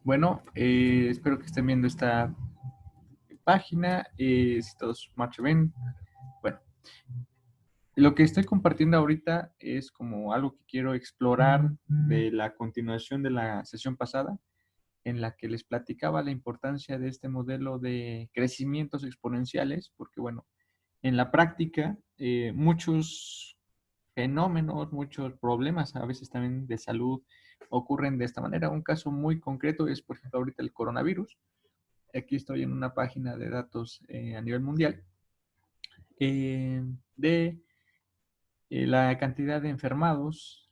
Bueno, espero que estén viendo esta página. Si todos marcha bien. Bueno, lo que estoy compartiendo ahorita es como algo que quiero explorar de la continuación de la sesión pasada, en la que les platicaba la importancia de este modelo de crecimientos exponenciales, porque bueno, en la práctica muchos fenómenos, muchos problemas, a veces también de salud, ocurren de esta manera. Un caso muy concreto es, por ejemplo, ahorita el coronavirus. Aquí estoy en una página de datos a nivel mundial de la cantidad de enfermos,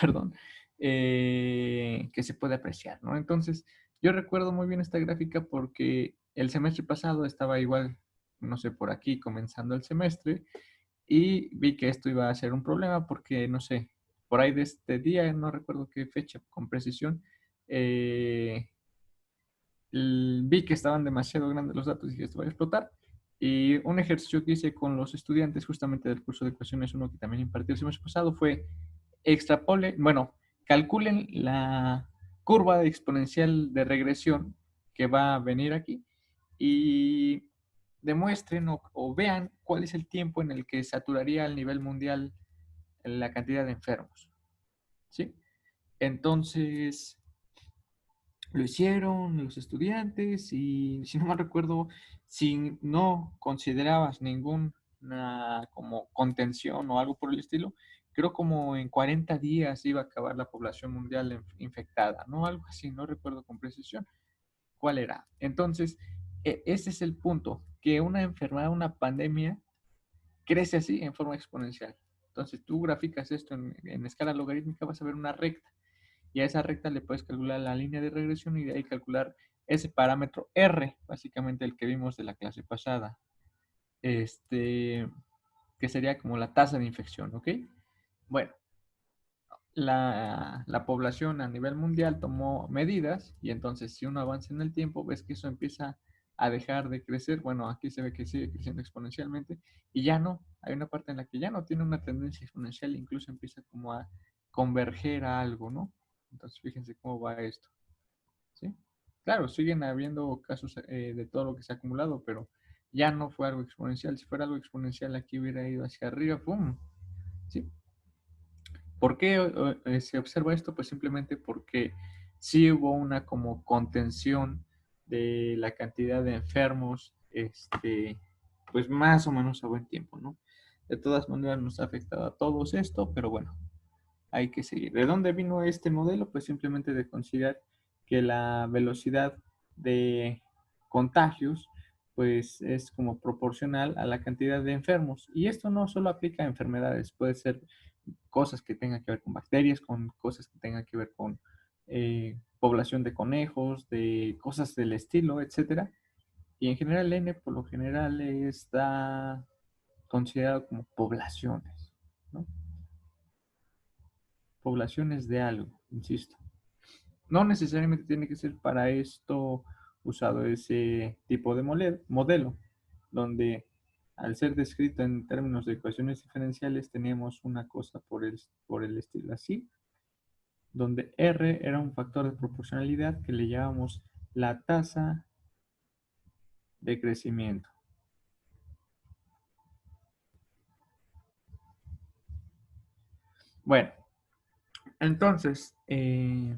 perdón, que se puede apreciar, ¿no? Entonces, yo recuerdo muy bien esta gráfica porque el semestre pasado estaba igual, no sé, por aquí comenzando el semestre y vi que esto iba a ser un problema porque, no sé, por ahí de este día, no recuerdo qué fecha con precisión, eh, vi que estaban demasiado grandes los datos y dije, esto va a explotar. Y un ejercicio que hice con los estudiantes justamente del curso de ecuaciones uno que también impartí el semestre pasado fue calculen la curva exponencial de regresión que va a venir aquí y demuestren o vean cuál es el tiempo en el que saturaría a nivel mundial la cantidad de enfermos. ¿Sí? Entonces, lo hicieron los estudiantes y si no mal recuerdo, si no considerabas ninguna como contención o algo por el estilo, creo como en 40 días iba a acabar la población mundial infectada, ¿no? Algo así, no recuerdo con precisión cuál era. Entonces, ese es el punto, que una enfermedad, una pandemia, crece así en forma exponencial. Entonces, tú graficas esto en escala logarítmica, vas a ver una recta y a esa recta le puedes calcular la línea de regresión y de ahí calcular ese parámetro R, básicamente el que vimos de la clase pasada, que sería como la tasa de infección, ¿ok? Bueno, la población a nivel mundial tomó medidas y entonces si uno avanza en el tiempo, ves que eso empieza a dejar de crecer. Bueno, aquí se ve que sigue creciendo exponencialmente y ya no, hay una parte en la que ya no tiene una tendencia exponencial, incluso empieza como a converger a algo, ¿no? Entonces fíjense cómo va esto. ¿Sí? Claro, siguen habiendo casos de todo lo que se ha acumulado, pero ya no fue algo exponencial. Si fuera algo exponencial, aquí hubiera ido hacia arriba, ¡pum! ¿Sí? ¿Por qué se observa esto? Pues simplemente porque sí hubo una como contención de la cantidad de enfermos, pues más o menos a buen tiempo, ¿no? De todas maneras nos ha afectado a todos esto, pero bueno, hay que seguir. ¿De dónde vino este modelo? Pues simplemente de considerar que la velocidad de contagios pues es como proporcional a la cantidad de enfermos. Y esto no solo aplica a enfermedades, puede ser cosas que tengan que ver con bacterias, con cosas que tengan que ver con población de conejos, de cosas del estilo, etcétera. Y en general N por lo general está considerado como poblaciones, ¿no? Poblaciones de algo, insisto. No necesariamente tiene que ser para esto usado ese tipo de modelo, donde al ser descrito en términos de ecuaciones diferenciales teníamos una cosa por el estilo así, donde R era un factor de proporcionalidad que le llamamos la tasa de crecimiento. Bueno, entonces, eh,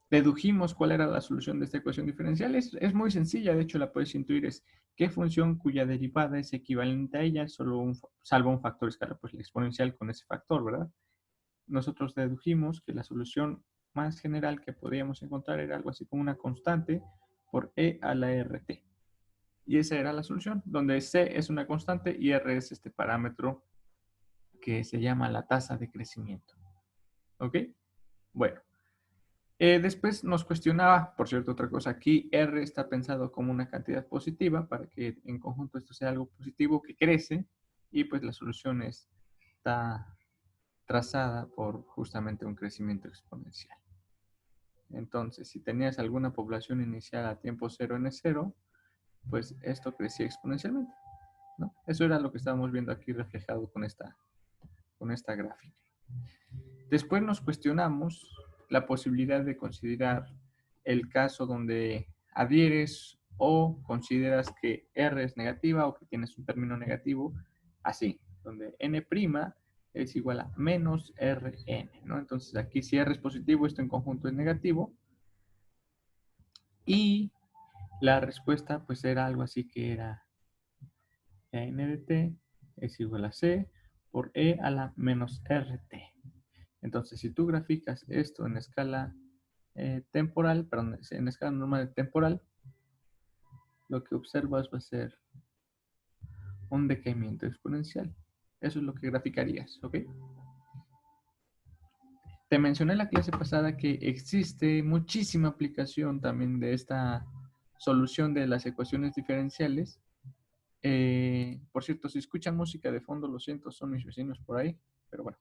dedujimos cuál era la solución de esta ecuación diferencial. Es muy sencilla, de hecho la puedes intuir, es qué función cuya derivada es equivalente a ella, salvo un factor escalar, pues la exponencial con ese factor, ¿verdad? Nosotros dedujimos que la solución más general que podíamos encontrar era algo así como una constante por e a la rt. Y esa era la solución, donde c es una constante y r es este parámetro que se llama la tasa de crecimiento. ¿Ok? Bueno, después nos cuestionaba, por cierto, otra cosa, aquí R está pensado como una cantidad positiva para que en conjunto esto sea algo positivo que crece y pues la solución está trazada por justamente un crecimiento exponencial. Entonces, si tenías alguna población inicial a tiempo cero n cero, pues esto crecía exponencialmente, ¿no? Eso era lo que estábamos viendo aquí reflejado con esta gráfica. Después nos cuestionamos la posibilidad de considerar el caso donde adhieres o consideras que R es negativa o que tienes un término negativo, así, donde N' es igual a menos Rn, ¿no? Entonces aquí si R es positivo, esto en conjunto es negativo. Y la respuesta pues era algo así que era N de t es igual a C por E a la menos RT. Entonces, si tú graficas esto en escala temporal, perdón, en escala normal temporal, lo que observas va a ser un decaimiento exponencial. Eso es lo que graficarías, ¿ok? Te mencioné en la clase pasada que existe muchísima aplicación también de esta solución de las ecuaciones diferenciales. Por cierto, si escuchan música de fondo, lo siento, son mis vecinos por ahí, pero bueno.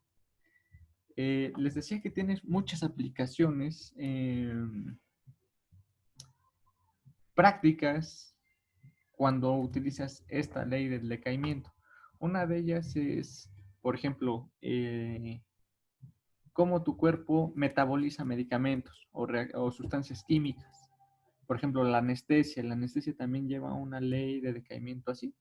Les decía que tienes muchas aplicaciones prácticas cuando utilizas esta ley del decaimiento. Una de ellas es, por ejemplo, cómo tu cuerpo metaboliza medicamentos o sustancias químicas. Por ejemplo, la anestesia. La anestesia también lleva una ley de decaimiento así.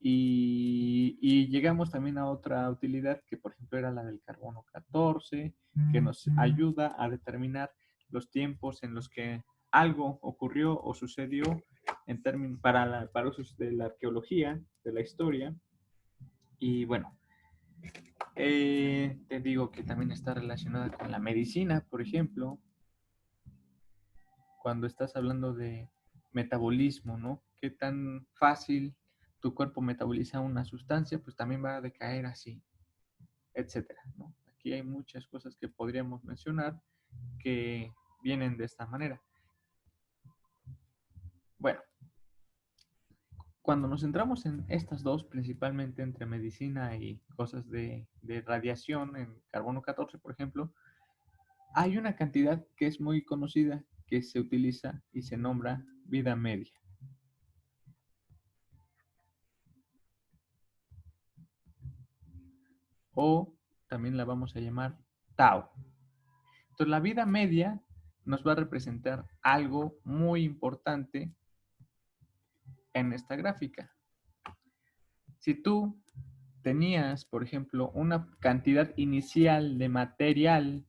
Y llegamos también a otra utilidad que, por ejemplo, era la del carbono 14, que nos ayuda a determinar los tiempos en los que algo ocurrió o sucedió en términos para usos de la arqueología, de la historia. Y bueno, te digo que también está relacionada con la medicina, por ejemplo, cuando estás hablando de metabolismo, ¿no? Qué tan fácil tu cuerpo metaboliza una sustancia, pues también va a decaer así, etcétera, ¿no? Aquí hay muchas cosas que podríamos mencionar que vienen de esta manera. Bueno, cuando nos centramos en estas dos, principalmente entre medicina y cosas de radiación, en carbono 14, por ejemplo, hay una cantidad que es muy conocida que se utiliza y se nombra vida media. O también la vamos a llamar tau. Entonces, la vida media nos va a representar algo muy importante en esta gráfica. Si tú tenías, por ejemplo, una cantidad inicial de material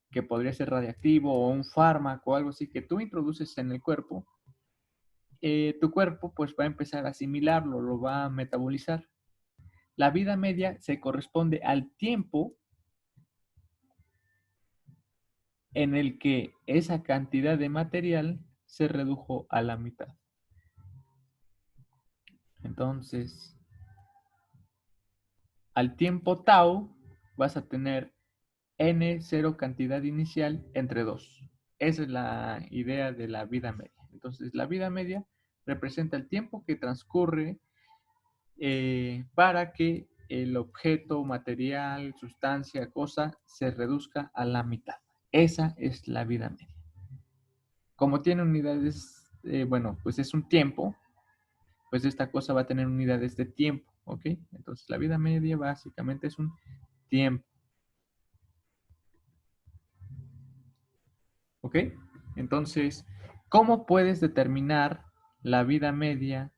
que podría ser radiactivo o un fármaco o algo así que tú introduces en el cuerpo, tu cuerpo pues va a empezar a asimilarlo, lo va a metabolizar. La vida media se corresponde al tiempo en el que esa cantidad de material se redujo a la mitad. Entonces, al tiempo tau vas a tener n0 cantidad inicial entre 2. Esa es la idea de la vida media. Entonces, la vida media representa el tiempo que transcurre para que el objeto, material, sustancia, cosa, se reduzca a la mitad. Esa es la vida media. Como tiene unidades, bueno, pues es un tiempo, pues esta cosa va a tener unidades de tiempo, ¿ok? Entonces la vida media básicamente es un tiempo, ¿ok? Entonces, ¿cómo puedes determinar la vida media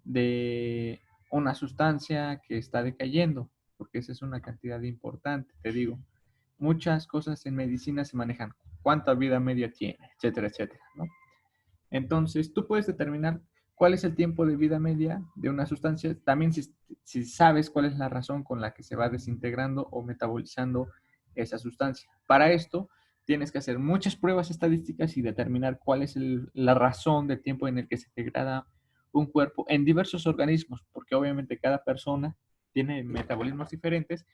de una sustancia que está decayendo? Porque esa es una cantidad importante, te digo. Muchas cosas en medicina se manejan. ¿Cuánta vida media tiene? Etcétera, etcétera, ¿no? Entonces, tú puedes determinar cuál es el tiempo de vida media de una sustancia, también si sabes cuál es la razón con la que se va desintegrando o metabolizando esa sustancia. Para esto, tienes que hacer muchas pruebas estadísticas y determinar cuál es la razón del tiempo en el que se degrada un cuerpo en diversos organismos, porque obviamente cada persona tiene metabolismos diferentes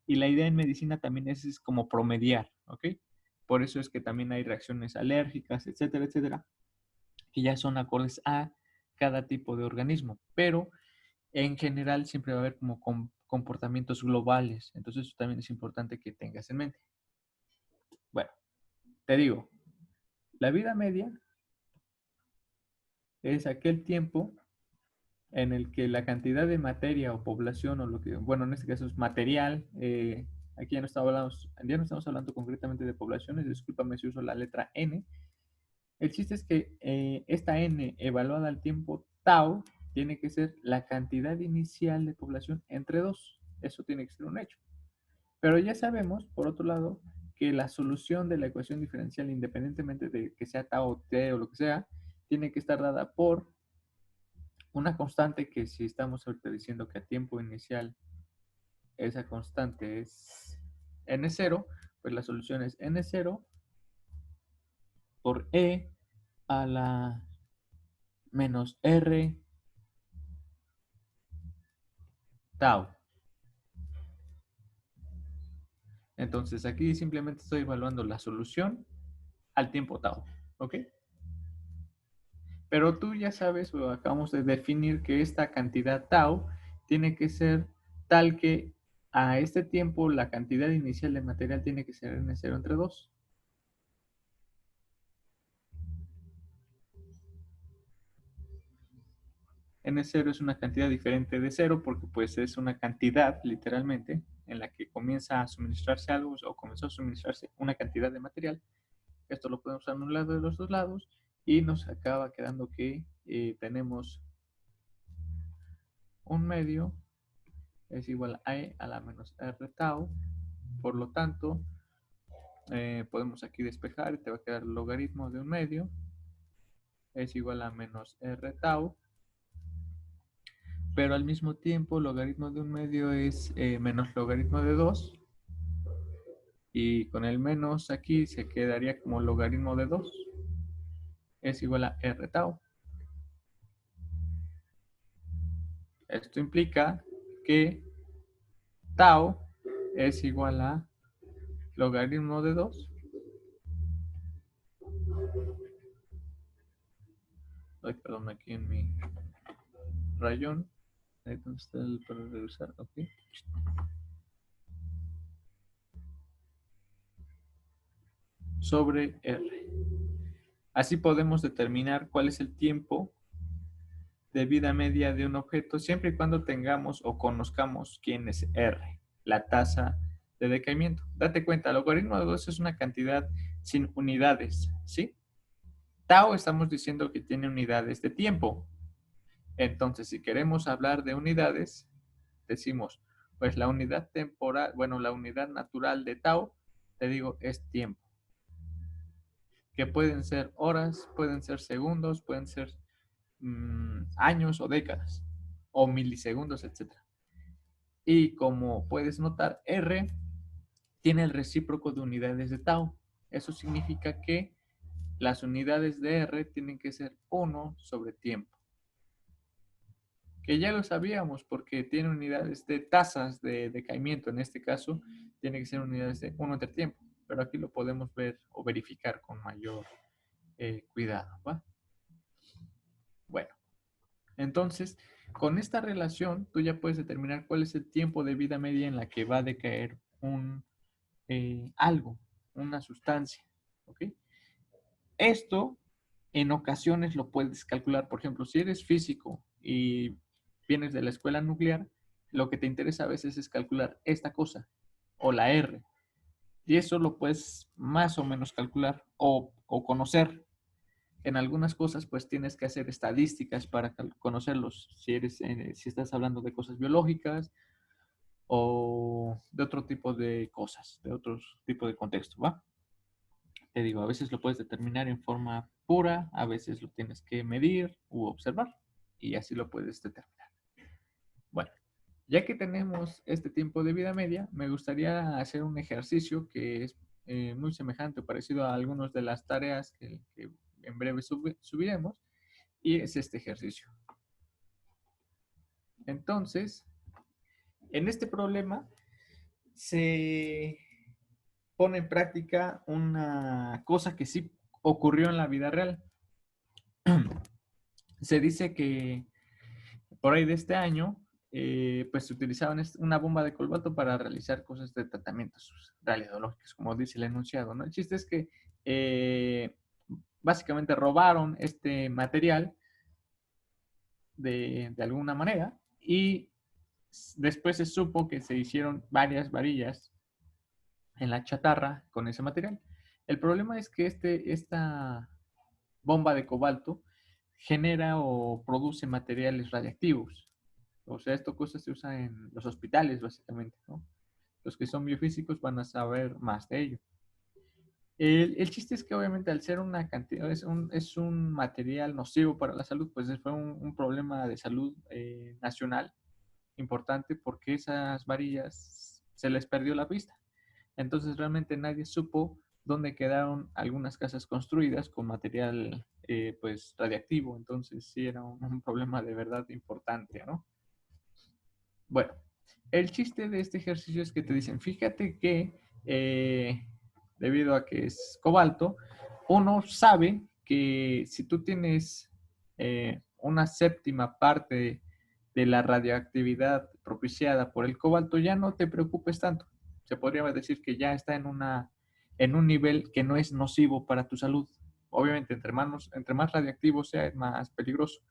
y la idea en medicina también es como promediar, ¿ok? Por eso es que también hay reacciones alérgicas, etcétera, etcétera, que ya son acordes a cada tipo de organismo, pero en general siempre va a haber como comportamientos globales, entonces eso también es importante que tengas en mente. Bueno, te digo, la vida media es aquel tiempo en el que la cantidad de materia o población o lo que, bueno, en este caso es material, aquí ya no estamos hablando concretamente de poblaciones, discúlpame si uso la letra N. El chiste es que esta N evaluada al tiempo tau tiene que ser la cantidad inicial de población entre 2. Eso tiene que ser un hecho. Pero ya sabemos, por otro lado, que la solución de la ecuación diferencial, independientemente de que sea tau o t o lo que sea, tiene que estar dada por una constante que si estamos ahorita diciendo que a tiempo inicial esa constante es n0, pues la solución es n0 por e a la menos r tau. Entonces aquí simplemente estoy evaluando la solución al tiempo tau, ¿ok? Pero tú ya sabes, o acabamos de definir que esta cantidad tau tiene que ser tal que a este tiempo la cantidad inicial de material tiene que ser n0 entre 2. N0 es una cantidad diferente de 0 porque pues es una cantidad, literalmente, en la que comienza a suministrarse algo o comenzó a suministrarse una cantidad de material. Esto lo podemos usar en un lado de los dos lados y nos acaba quedando que tenemos un medio es igual a E a la menos R tau. Por lo tanto, podemos aquí despejar y te va a quedar el logaritmo de un medio es igual a menos R tau. Pero al mismo tiempo, logaritmo de un medio es menos logaritmo de 2. Y con el menos aquí se quedaría como logaritmo de 2. Es igual a R tau. Esto implica que tau es igual a logaritmo de 2. Ay, perdón, aquí en mi rayón. Ahí donde está el para revisar. Ok. Sobre R. Así podemos determinar cuál es el tiempo de vida media de un objeto siempre y cuando tengamos o conozcamos quién es R, la tasa de decaimiento. Date cuenta, el logaritmo de 2 es una cantidad sin unidades, ¿sí? Tau estamos diciendo que tiene unidades de tiempo. Entonces, si queremos hablar de unidades, decimos, pues la unidad temporal, bueno, la unidad natural de tau, te digo, es tiempo. Que pueden ser horas, pueden ser segundos, pueden ser años o décadas, o milisegundos, etc. Y como puedes notar, R tiene el recíproco de unidades de tau. Eso significa que las unidades de R tienen que ser 1 sobre tiempo. Que ya lo sabíamos porque tiene unidades de tasas de decaimiento. En este caso, tiene que ser unidades de 1 entre tiempo. Pero aquí lo podemos ver o verificar con mayor cuidado, ¿va? Bueno, entonces, con esta relación, tú ya puedes determinar cuál es el tiempo de vida media en la que va a decaer algo, una sustancia. ¿Ok? Esto en ocasiones lo puedes calcular. Por ejemplo, si eres físico y vienes de la escuela nuclear, lo que te interesa a veces es calcular esta cosa o la R. Y eso lo puedes más o menos calcular o conocer. En algunas cosas, pues tienes que hacer estadísticas para conocerlos. Si estás hablando de cosas biológicas o de otro tipo de cosas, de otro tipo de contexto, ¿va? Te digo, a veces lo puedes determinar en forma pura, a veces lo tienes que medir u observar y así lo puedes determinar. Bueno, ya que tenemos este tiempo de vida media, me gustaría hacer un ejercicio que es muy semejante o parecido a algunas de las tareas que en breve subiremos y es este ejercicio. Entonces, en este problema se pone en práctica una cosa que sí ocurrió en la vida real. Se dice que por ahí de este año, pues se utilizaban una bomba de cobalto para realizar cosas de tratamientos radiológicos, como dice el enunciado, ¿no? El chiste es que básicamente robaron este material de alguna manera y después se supo que se hicieron varias varillas en la chatarra con ese material. El problema es que esta bomba de cobalto genera o produce materiales radiactivos. O sea, esto cosa se usa en los hospitales, básicamente, ¿no? Los que son biofísicos van a saber más de ello. El chiste es que obviamente al ser una cantidad, es un material nocivo para la salud, pues fue un problema de salud nacional importante porque esas varillas se les perdió la pista. Entonces realmente nadie supo dónde quedaron algunas casas construidas con material pues radiactivo. Entonces sí era un problema de verdad importante, ¿no? Bueno, el chiste de este ejercicio es que te dicen, fíjate que debido a que es cobalto, uno sabe que si tú tienes una séptima parte de la radioactividad propiciada por el cobalto, ya no te preocupes tanto. Se podría decir que ya está en un nivel que no es nocivo para tu salud. Obviamente, entre más radioactivo sea, es más peligroso.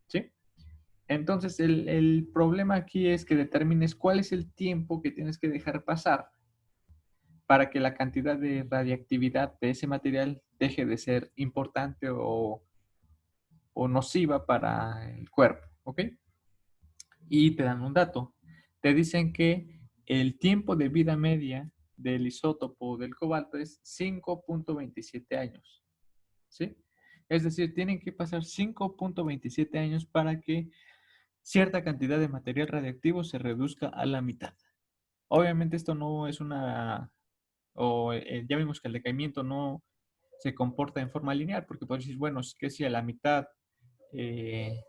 ¿Sí? Entonces, el problema aquí es que determines cuál es el tiempo que tienes que dejar pasar para que la cantidad de radiactividad de ese material deje de ser importante o nociva para el cuerpo, ¿ok? Y te dan un dato. Te dicen que el tiempo de vida media del isótopo del cobalto es 5.27 años, ¿sí? Es decir, tienen que pasar 5.27 años para que cierta cantidad de material radiactivo se reduzca a la mitad. Obviamente esto no es ya vimos que el decaimiento no se comporta en forma lineal, porque puedes decir, bueno, es que si a la mitad, eh,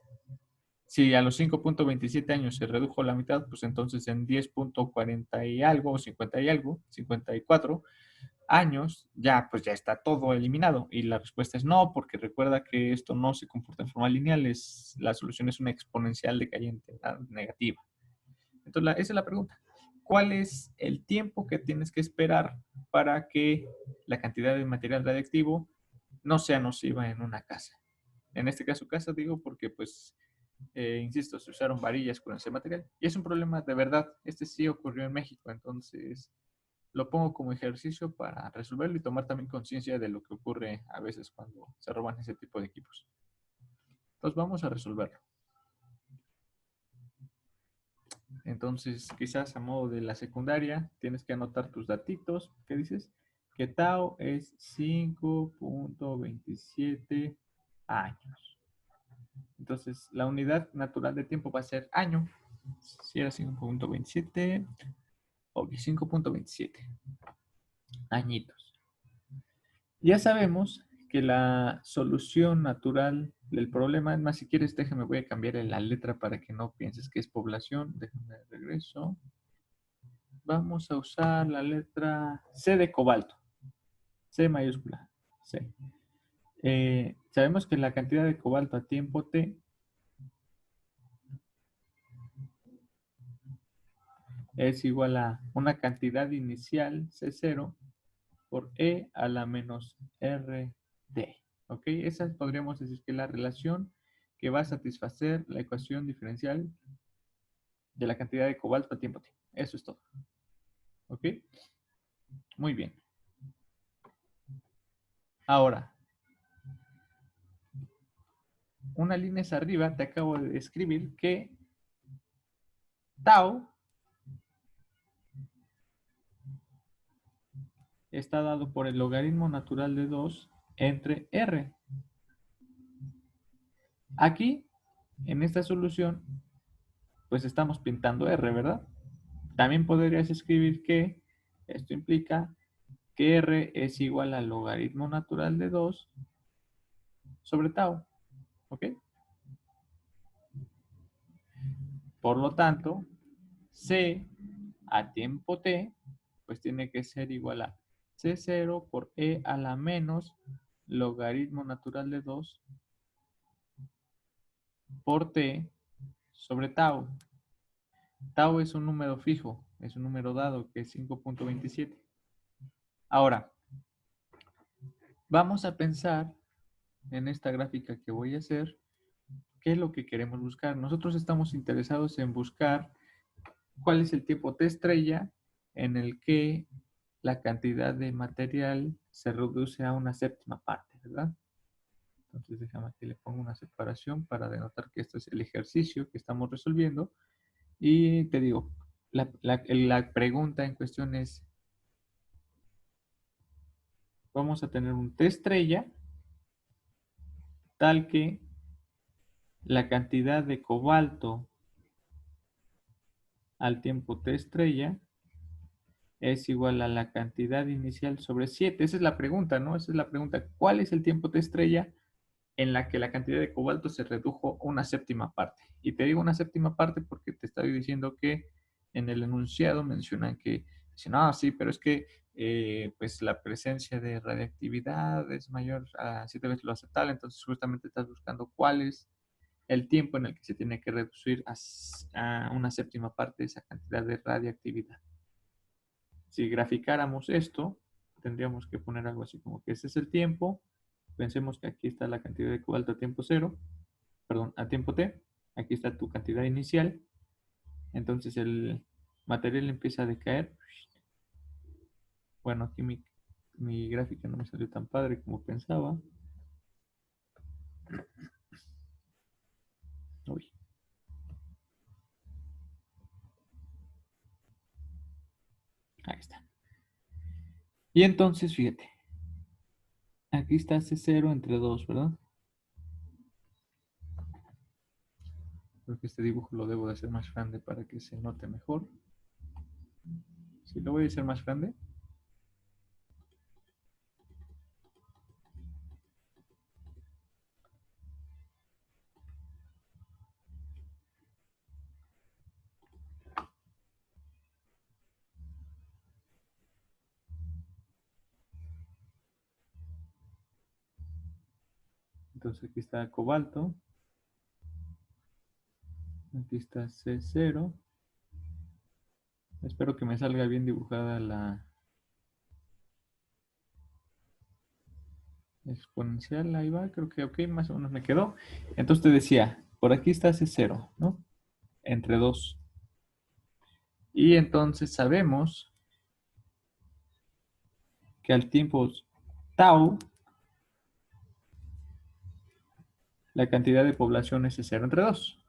si a los 5.27 años se redujo la mitad, pues entonces en 10.40 y algo, 50 y algo, 54 años, ya pues ya está todo eliminado. Y la respuesta es no, porque recuerda que esto no se comporta en forma lineal, la solución es una exponencial decayente negativa. Entonces, esa es la pregunta. ¿Cuál es el tiempo que tienes que esperar para que la cantidad de material radiactivo no sea nociva en una casa? En este caso, casa digo porque, pues, insisto, se usaron varillas con ese material. Y es un problema de verdad. Este sí ocurrió en México, entonces lo pongo como ejercicio para resolverlo y tomar también conciencia de lo que ocurre a veces cuando se roban ese tipo de equipos. Entonces vamos a resolverlo. Entonces, quizás a modo de la secundaria, tienes que anotar tus datitos. ¿Qué dices? Que tau es 5.27 años. Entonces, la unidad natural de tiempo va a ser año. Si era 5.27, ok, 5.27 añitos. Ya sabemos que la solución natural del problema, es más, si quieres, déjame, voy a cambiar la letra para que no pienses que es población. Déjame regreso. Vamos a usar la letra C de cobalto. C mayúscula. C. Sabemos que la cantidad de cobalto a tiempo T es igual a una cantidad inicial C0 por E a la menos RT. ¿Ok? Esa podríamos decir que es la relación que va a satisfacer la ecuación diferencial de la cantidad de cobalto a tiempo T. Eso es todo. ¿Ok? Muy bien. Ahora, una línea arriba te acabo de escribir que tau está dado por el logaritmo natural de 2 entre r. Aquí, en esta solución, pues estamos pintando r, ¿verdad? También podrías escribir que esto implica que r es igual al logaritmo natural de 2 sobre tau, ¿ok? Por lo tanto, c a tiempo t, pues tiene que ser igual a c0 por e a la menos logaritmo natural de 2 por t sobre tau. Tau es un número fijo, es un número dado que es 5.27. Ahora, vamos a pensar en esta gráfica que voy a hacer, qué es lo que queremos buscar. Nosotros estamos interesados en buscar cuál es el tiempo T estrella en el que la cantidad de material se reduce a una séptima parte, ¿verdad? Entonces déjame que le ponga una separación para denotar que esto es el ejercicio que estamos resolviendo. Y te digo, la pregunta en cuestión es, vamos a tener un T estrella tal que la cantidad de cobalto al tiempo T estrella es igual a la cantidad inicial sobre 7. Esa es la pregunta, ¿no? Esa es la pregunta. ¿Cuál es el tiempo T estrella en la que la cantidad de cobalto se redujo una séptima parte? Y te digo una séptima parte porque te estoy diciendo que en el enunciado mencionan que, dicen, ah, sí, pero es que pues la presencia de radiactividad es mayor a 7 veces lo aceptable, entonces justamente estás buscando cuál es el tiempo en el que se tiene que reducir a una séptima parte esa cantidad de radiactividad. Si graficáramos esto, tendríamos que poner algo así como que ese es el tiempo. Pensemos que aquí está la cantidad de cobalto a tiempo cero, perdón, a tiempo t. Aquí está tu cantidad inicial. Entonces el material empieza a decaer. Bueno, aquí mi gráfica no me salió tan padre como pensaba. Uy. Ahí está. Y entonces, fíjate, aquí está C0 entre 2, ¿verdad? Creo que este dibujo lo debo de hacer más grande para que se note mejor. Si lo voy a hacer más grande. Entonces aquí está cobalto. Aquí está C0. Espero que me salga bien dibujada la exponencial. Ahí va, creo que ok, más o menos me quedó. Entonces te decía, por aquí está C0, ¿no? Entre 2. Y entonces sabemos que al tiempo tau, la cantidad de población es C0 entre 2.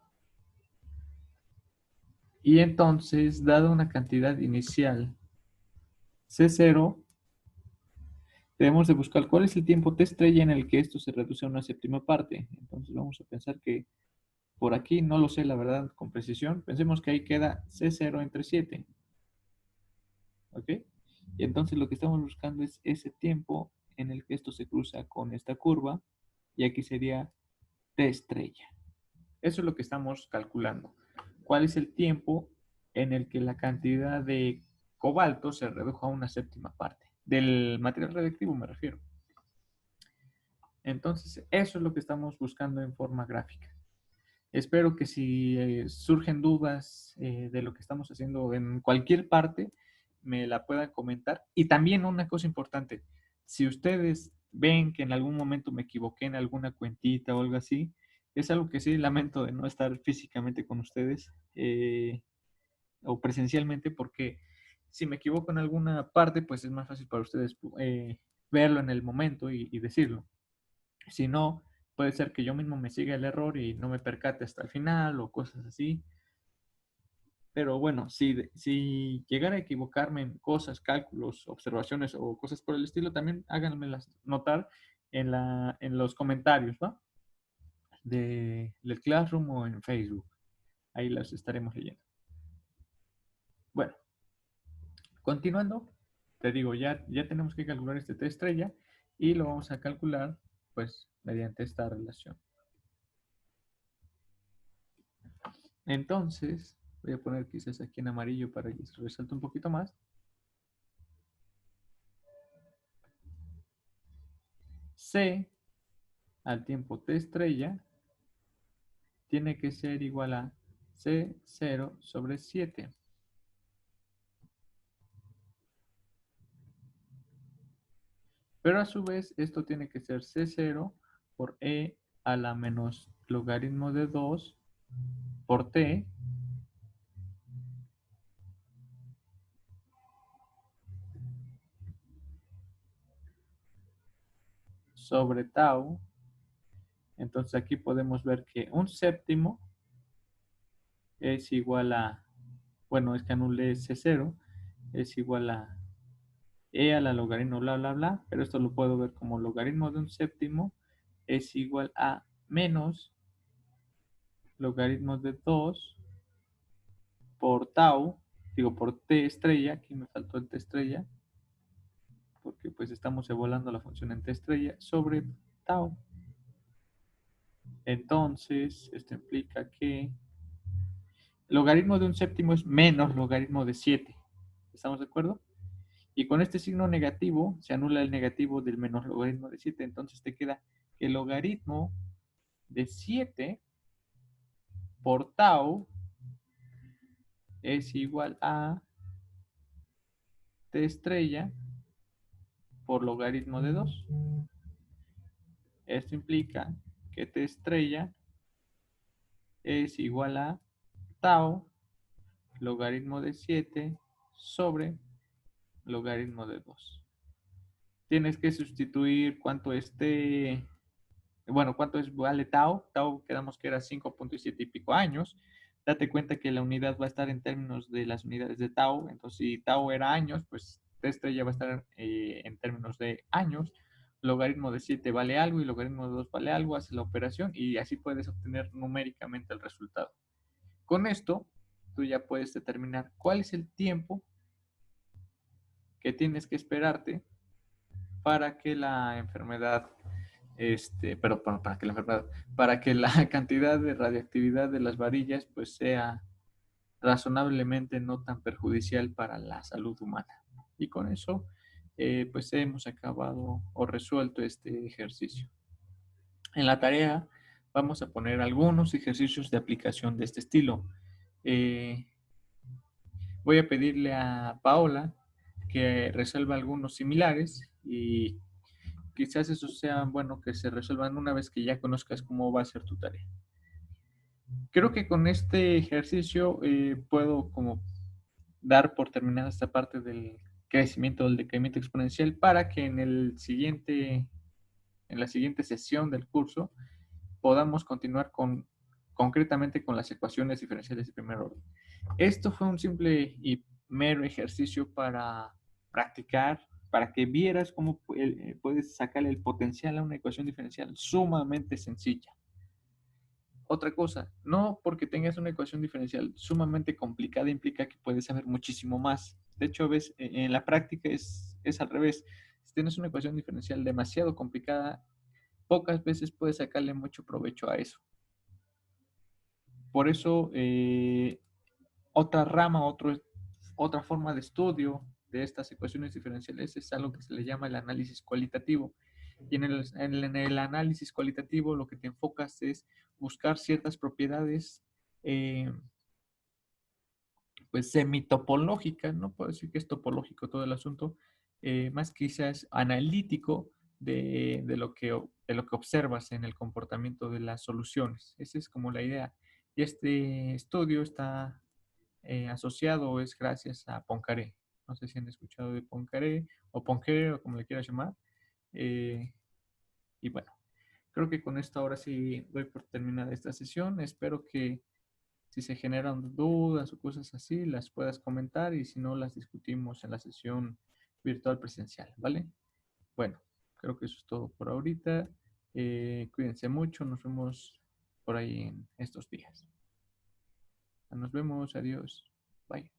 Y entonces, dada una cantidad inicial C0, debemos de buscar cuál es el tiempo T estrella en el que esto se reduce a una séptima parte. Entonces vamos a pensar que por aquí, no lo sé la verdad con precisión, pensemos que ahí queda C0 entre 7. ¿Ok? Y entonces lo que estamos buscando es ese tiempo en el que esto se cruza con esta curva y aquí sería T estrella. Eso es lo que estamos calculando. ¿Cuál es el tiempo en el que la cantidad de cobalto se redujo a una séptima parte? Del material radiactivo me refiero. Entonces, eso es lo que estamos buscando en forma gráfica. Espero que si surgen dudas de lo que estamos haciendo en cualquier parte, me la puedan comentar. Y también una cosa importante, si ustedes ven que en algún momento me equivoqué en alguna cuentita o algo así, es algo que sí lamento de no estar físicamente con ustedes o presencialmente, porque si me equivoco en alguna parte, pues es más fácil para ustedes verlo en el momento y decirlo. Si no, puede ser que yo mismo me siga el error y no me percate hasta el final o cosas así. Pero bueno, si llegara a equivocarme en cosas, cálculos, observaciones o cosas por el estilo, también háganmelas notar en los comentarios, ¿va? Del Classroom o en Facebook. Ahí las estaremos leyendo. Bueno, continuando, te digo, ya tenemos que calcular este T estrella y lo vamos a calcular pues mediante esta relación. Entonces, voy a poner quizás aquí en amarillo para que se resalte un poquito más. C al tiempo T estrella tiene que ser igual a C0 sobre 7. Pero a su vez, esto tiene que ser C0 por E a la menos logaritmo de 2 por T sobre tau. Entonces aquí podemos ver que un séptimo es igual a, bueno, es que anulé ese 0, es igual a e a la logaritmo bla, bla, bla, pero esto lo puedo ver como logaritmo de un séptimo es igual a menos logaritmo de 2 por tau, digo por t estrella, aquí me faltó el t estrella, porque pues estamos evaluando la función en t estrella, sobre tau. Entonces, esto implica que logaritmo de un séptimo es menos logaritmo de 7. ¿Estamos de acuerdo? Y con este signo negativo se anula el negativo del menos logaritmo de 7. Entonces te queda que el logaritmo de 7 por tau es igual a t estrella por logaritmo de 2. Esto implica que t estrella es igual a tau logaritmo de 7 sobre logaritmo de 2. Tienes que sustituir cuánto esté, bueno, cuánto es vale tau. Tau quedamos que era 5.7 y pico años. Date cuenta que la unidad va a estar en términos de las unidades de tau. Entonces, si tau era años, pues t estrella va a estar en términos de años. Logaritmo de 7 vale algo y logaritmo de 2 vale algo. Hace la operación y así puedes obtener numéricamente el resultado. Con esto, tú ya puedes determinar cuál es el tiempo que tienes que esperarte para que la enfermedad, para que la enfermedad, para que la cantidad de radiactividad de las varillas pues sea razonablemente no tan perjudicial para la salud humana. Y con eso pues hemos acabado o resuelto este ejercicio. En la tarea vamos a poner algunos ejercicios de aplicación de este estilo. Voy a pedirle a Paola que resuelva algunos similares y quizás eso sea bueno que se resuelvan una vez que ya conozcas cómo va a ser tu tarea. Creo que con este ejercicio puedo como dar por terminada esta parte del crecimiento, del decremento exponencial para que en la siguiente sesión del curso podamos continuar concretamente con las ecuaciones diferenciales de primer orden. Esto fue un simple y mero ejercicio para practicar, para que vieras cómo puedes sacarle el potencial a una ecuación diferencial sumamente sencilla. Otra cosa, no porque tengas una ecuación diferencial sumamente complicada implica que puedes saber muchísimo más. De hecho, ves, en la práctica es al revés. Si tienes una ecuación diferencial demasiado complicada, pocas veces puedes sacarle mucho provecho a eso. Por eso, otra rama, otra forma de estudio de estas ecuaciones diferenciales es algo que se le llama el análisis cualitativo. Y en el análisis cualitativo lo que te enfocas es buscar ciertas propiedades pues semitopológicas, no puedo decir que es topológico todo el asunto, más quizás analítico de lo que observas en el comportamiento de las soluciones. Esa es como la idea. Y este estudio está asociado o es gracias a Poincaré. No sé si han escuchado de Poincaré o Poincaré o como le quieras llamar. Eh, y bueno, creo que con esto ahora sí doy por terminada esta sesión. Espero que si se generan dudas o cosas así, las puedas comentar y si no, las discutimos en la sesión virtual presencial, ¿vale? Bueno, creo que eso es todo por ahorita. Cuídense mucho, nos vemos por ahí en estos días. Nos vemos, adiós, bye.